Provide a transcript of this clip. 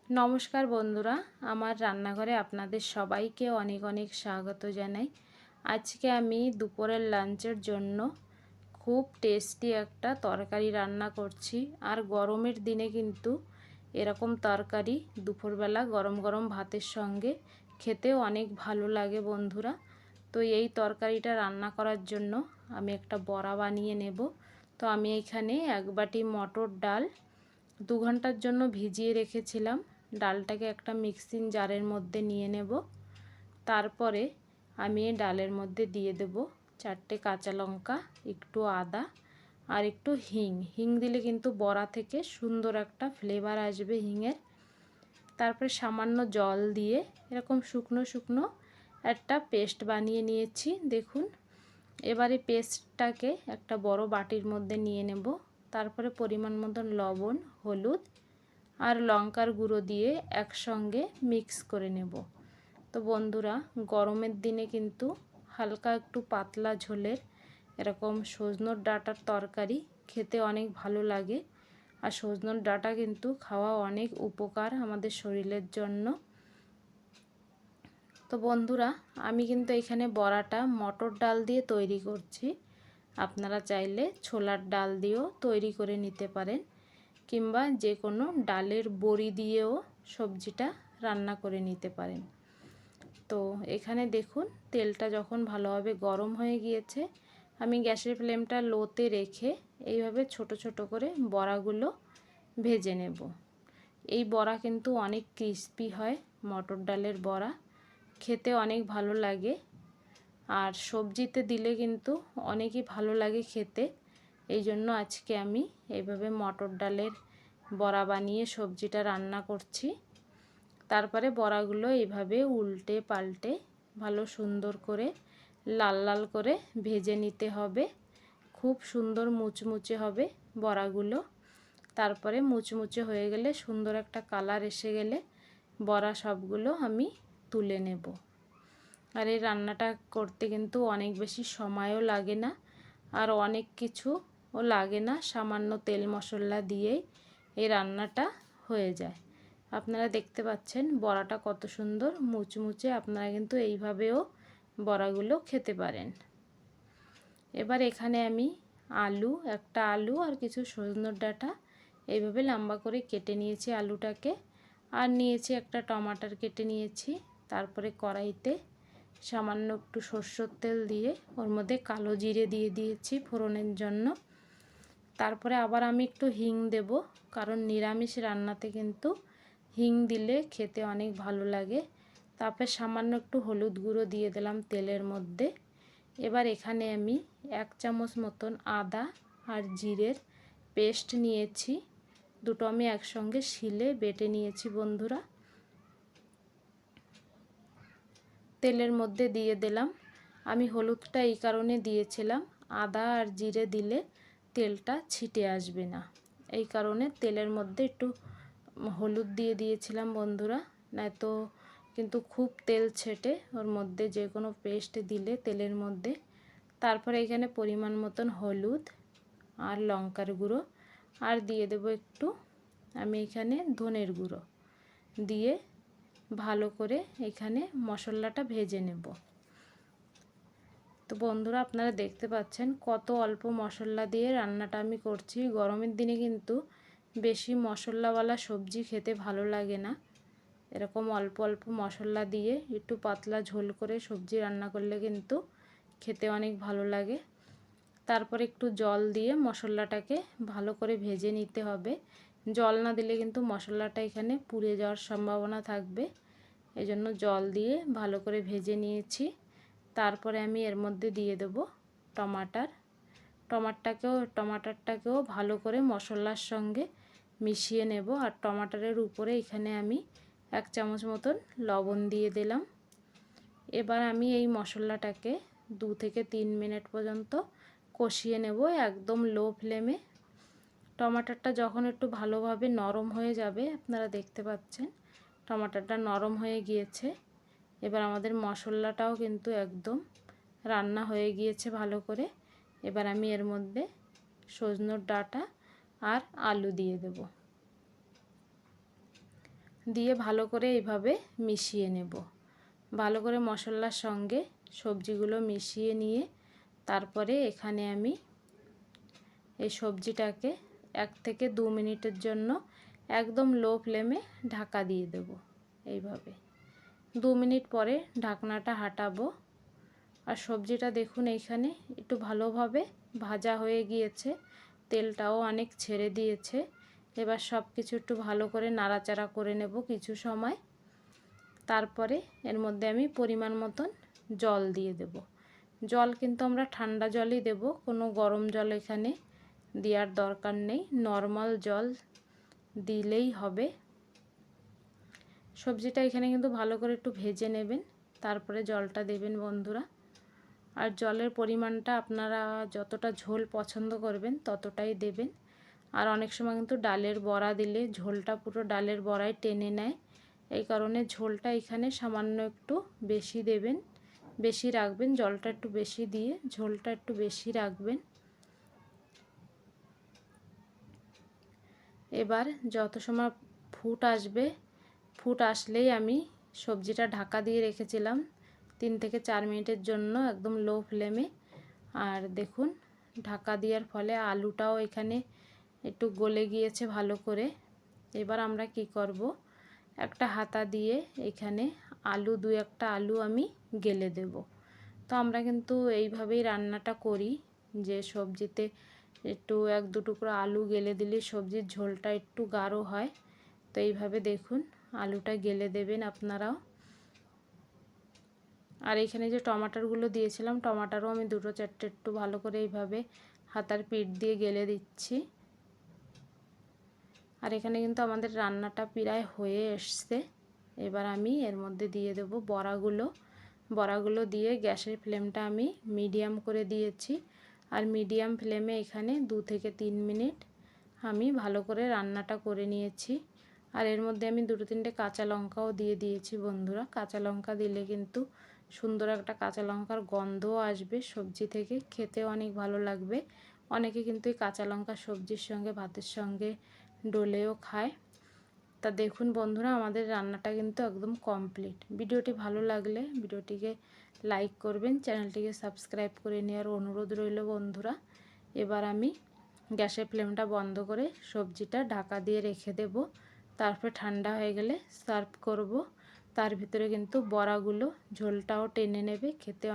নমস্কার বন্ধুরা, আমার রান্নাঘরে আপনাদের সবাইকে অনেক অনেক স্বাগত জানাই। আজকে আমি দুপুরের লাঞ্চের জন্য খুব টেস্টি একটা তরকারি রান্না করছি। আর গরমের দিনে কিন্তু এরকম তরকারি দুপুরবেলা গরম গরম ভাতের সঙ্গে খেতেও অনেক ভালো লাগে বন্ধুরা। তো এই তরকারিটা রান্না করার জন্য আমি একটা বড়া বানিয়ে নেব। তো আমি এখানে এক বাটি মটর ডাল 2 ঘন্টার জন্য ভিজিয়ে রেখেছিলাম। ডালটাকে একটা মিক্সিং জারের মধ্যে নিয়ে নেব। তারপরে আমি এই ডালের মধ্যে দিয়ে দেব 4টে কাঁচা লঙ্কা, একটু আদা আর একটু হিং দিলে কিন্তু বড়া থেকে সুন্দর একটা ফ্লেভার আসবে হিঙের। তারপরে সামান্য জল দিয়ে এরকম শুকনো শুকনো একটা পেস্ট বানিয়ে নিয়েছি দেখুন। এবারে পেস্টটাকে একটা বড় বাটির মধ্যে নিয়ে নেব। তারপরে পরিমাণ মতন লবণ, হলুদ আর লঙ্কার গুঁড়ো দিয়ে একসঙ্গে মিক্স করে নেব। তো বন্ধুরা, গরমের দিনে কিন্তু হালকা একটু পাতলা ঝোলের এরকম সজনের ডাঁটার তরকারি খেতে অনেক ভালো লাগে। আর সজনের ডাঁটা কিন্তু খাওয়া অনেক উপকার আমাদের শরীরের জন্য। তো বন্ধুরা, আমি কিন্তু এখানে বড়াটা মটর ডাল দিয়ে তৈরি করছি। আপনারা চাইলে ছোলার ডাল দিয়েও তৈরি করে নিতে পারেন, কিংবা যে কোনো ডালের বড়ি দিয়েও সবজিটা রান্না করে নিতে পারেন। তো এখানে দেখুন, তেলটা যখন ভালোভাবে গরম হয়ে গিয়েছে, আমি গ্যাসের ফ্লেমটা লোতে রেখে এইভাবে ছোট ছোট করে বড়াগুলো ভেজে নেব। এই বড়া কিন্তু অনেক ক্রিস্পি হয়, মটর ডালের বড়া খেতে অনেক ভালো লাগে। আর সবজিতে দিলে কিন্তু অনেকই ভালো লাগে খেতে। এই জন্য আজকে আমি এইভাবে মটর ডালের বড়া বানিয়ে সবজিটা রান্না করছি। তারপরে বড়াগুলো এইভাবে উল্টে পাল্টে ভালো সুন্দর করে লাল লাল করে ভেজে নিতে হবে। খুব সুন্দর মুচমুচে হবে বড়াগুলো। তারপরে মুচমুচে হয়ে গেলে, সুন্দর একটা কালার এসে গেলে বড়া সবগুলো আমি তুলে নেব। আর এই রান্নাটা করতে কিন্তু অনেক বেশি সময়ও লাগে না, আর অনেক কিছুও লাগে না। সামান্য তেল মশলা দিয়েই এই রান্নাটা হয়ে যায়। আপনারা দেখতে পাচ্ছেন বড়াটা কত সুন্দর মুচমুচে। আপনারা কিন্তু এইভাবেও বড়াগুলো খেতে পারেন। এবার এখানে আমি একটা আলু আর কিছু সজনের ডাঁটা এইভাবে লম্বা করে কেটে নিয়েছি আলুটাকে। আর নিয়েছি একটা টমাটার কেটে নিয়েছি। তারপরে কড়াইতে সামান্য একটু সরষের তেল দিয়ে ওর মধ্যে কালো জিরে দিয়ে দিয়েছি ফোড়নের জন্য। তারপরে আবার আমি একটু হিং দেব, কারণ নিরামিষ রান্নাতে কিন্তু হিং দিলে খেতে অনেক ভালো লাগে। তারপরে সামান্য একটু হলুদ গুঁড়ো দিয়ে দিলাম তেলের মধ্যে। এবার এখানে আমি 1 চামচ মতন আদা আর জিরের পেস্ট নিয়েছি। দুটো আমি একসঙ্গে শিলে বেটে নিয়েছি বন্ধুরা। তেলের মধ্যে দিয়ে দিলাম। আমি হলুদটা এই কারণে দিয়েছিলাম, আদা আর জিরে দিলে তেলটা ছিটে আসবে না, এই কারণে তেলের মধ্যে একটু হলুদ দিয়ে দিয়েছিলাম বন্ধুরা। নয়তো কিন্তু খুব তেল ছেটে ওর মধ্যে যে কোনো পেস্ট দিলে তেলের মধ্যে। তারপরে এখানে পরিমাণ মতন হলুদ আর লঙ্কার গুঁড়ো, আর দিয়ে দেব একটু আমি এখানে ধনের গুঁড়ো দিয়ে ভালো করে এখানে মশলাটা ভেজে নেব। তো বন্ধুরা, আপনারা দেখতে পাচ্ছেন কত অল্প মশলা দিয়ে রান্নাটা আমি করছি। গরমের দিনে কিন্তু বেশি মশলাওয়ালা সবজি খেতে ভালো লাগে না। এরকম অল্প অল্প মশলা দিয়ে একটু পাতলা ঝোল করে সবজি রান্না করলে কিন্তু খেতে অনেক ভালো লাগে। তারপরে একটু জল দিয়ে মশলাটাকে ভালো করে ভেজে নিতে হবে। জল না দিলে কিন্তু মশলাটা এখানে পুড়ে যাওয়ার সম্ভাবনা থাকবে। এই জন্য জল দিয়ে ভালো করে ভেজে নিয়েছি। তারপরে আমি এর মধ্যে দিয়ে দেব টমাটারটাকেও ভালো করে মশলার সঙ্গে মিশিয়ে নেব। আর টমাটারের উপরে এখানে আমি 1 চামচ মতন লবণ দিয়ে দিলাম। এবার আমি এই মশলাটাকে 2 থেকে 3 মিনিট পর্যন্ত কষিয়ে নেব একদম লো ফ্লেমে। টমাটারটা যখন একটু ভালোভাবে নরম হয়ে যাবে, আপনারা দেখতে পাচ্ছেন টমাটারটা নরম হয়ে গিয়েছে। এবার আমাদের মশলাটাও কিন্তু একদম রান্না হয়ে গিয়েছে ভালো করে। এবার আমি এর মধ্যে সজনের ডাঁটা আর আলু দিয়ে দেব। দিয়ে ভালো করে এইভাবে মিশিয়ে নেব। ভালো করে মশলার সঙ্গে সবজিগুলো মিশিয়ে নিয়ে তারপরে এখানে আমি এই সবজিটাকে 1 থেকে 2 মিনিটের জন্য একদম লো ফ্লেমে ঢাকা দিয়ে দেব। এইভাবে 2 মিনিট পরে ঢাকনাটা হটাবো। আর সবজিটা দেখুন এইখানে একটু ভালোভাবে ভাজা হয়ে গিয়েছে, তেলটাও অনেক ছেড়ে দিয়েছে। এবার সব কিছু একটু ভালো করে নাড়াচাড়া করে নেব কিছু সময়। তারপরে এর মধ্যে আমি পরিমাণ মতন জল দিয়ে দেব। জল কিন্তু আমরা ঠান্ডা জলই দেব, কোনো গরম জল এখানে দেওয়ার দরকার নেই, নর্মাল জল দিলেই হবে। সবজিটা এখানে কিন্তু ভালো করে একটু ভেজে নেবেন, তারপরে জলটা দেবেন বন্ধুরা। আর জলের পরিমাণটা আপনারা যতটা ঝোল পছন্দ করবেন ততটাই দেবেন। আর অনেক সময় কিন্তু ডালের বড়া দিলে ঝোলটা পুরো ডালের বড়ায় টেনে নেয়, এই কারণে ঝোলটা এখানে সামান্য একটু বেশি দেবেন, বেশি রাখবেন। জলটা একটু বেশি দিয়ে ঝোলটা একটু বেশি রাখবেন। এবার যত সময় ফুট আসবে, ফুট আসলেই আমি সবজিটা ঢাকা দিয়ে রেখেছিলাম 3 থেকে 4 মিনিটের জন্য একদম লো ফ্লেমে। আর দেখুন ঢাকা দেওয়ার ফলে আলুটাও এখানে একটু গলে গিয়েছে ভালো করে। এবার আমরা কি করব, একটা হাতা দিয়ে এখানে আলু 2-1টা আলু আমি গেলে দেব। তো আমরা কিন্তু এইভাবেই রান্নাটা করি, যে সবজিতে একটু 1-2 টুকরো আলু গেলে দিলে সবজির ঝোলটা একটু গাঢ় হয়। তো এইভাবে দেখুন আলুটা গেলে দেবেন আপনারাও। আর এখানে যে টমাটারগুলো দিয়েছিলাম, টমাটারও আমি 2-4টে একটু ভালো করে এইভাবে হাতার পিঠ দিয়ে গেলে দিচ্ছি। আর এখানে কিন্তু আমাদের রান্নাটা প্রায় হয়ে এসছে। এবার আমি এর মধ্যে দিয়ে দেব বড়াগুলো। বড়াগুলো দিয়ে গ্যাসের ফ্লেমটা আমি মিডিয়াম করে দিয়েছি। আর মিডিয়াম ফ্লেমে এখানে 2 থেকে 3 মিনিট আমি ভালো করে রান্নাটা করে নিয়েছি। আর এর মধ্যে আমি 2-3টে কাঁচা লঙ্কাও দিয়ে দিয়েছি বন্ধুরা। কাঁচা লঙ্কা দিলে কিন্তু সুন্দর একটা কাঁচা লঙ্কার গন্ধও আসবে সবজি থেকে, খেতেও অনেক ভালো লাগবে। অনেকে কিন্তু এই কাঁচা লঙ্কা সবজির সঙ্গে ভাতের সঙ্গে ডলেও খায়। তা দেখুন বন্ধুরা আমাদের রান্নাটা কিন্তু একদম কমপ্লিট। ভিডিওটি ভালো লাগলে ভিডিওটিকে লাইক করবেন, চ্যানেলটিকে সাবস্ক্রাইব করে নেওয়ার অনুরোধ রইল বন্ধুরা। এবার আমি গ্যাসের ফ্লেমটা বন্ধ করে সবজিটা ঢাকা দিয়ে রেখে দেব। তারপর ঠান্ডা হয়ে গেলে সার্ভ করব। তার ভিতরে কিন্তু বড়াগুলো ঝোলটাও টেনে নেবে, খেতে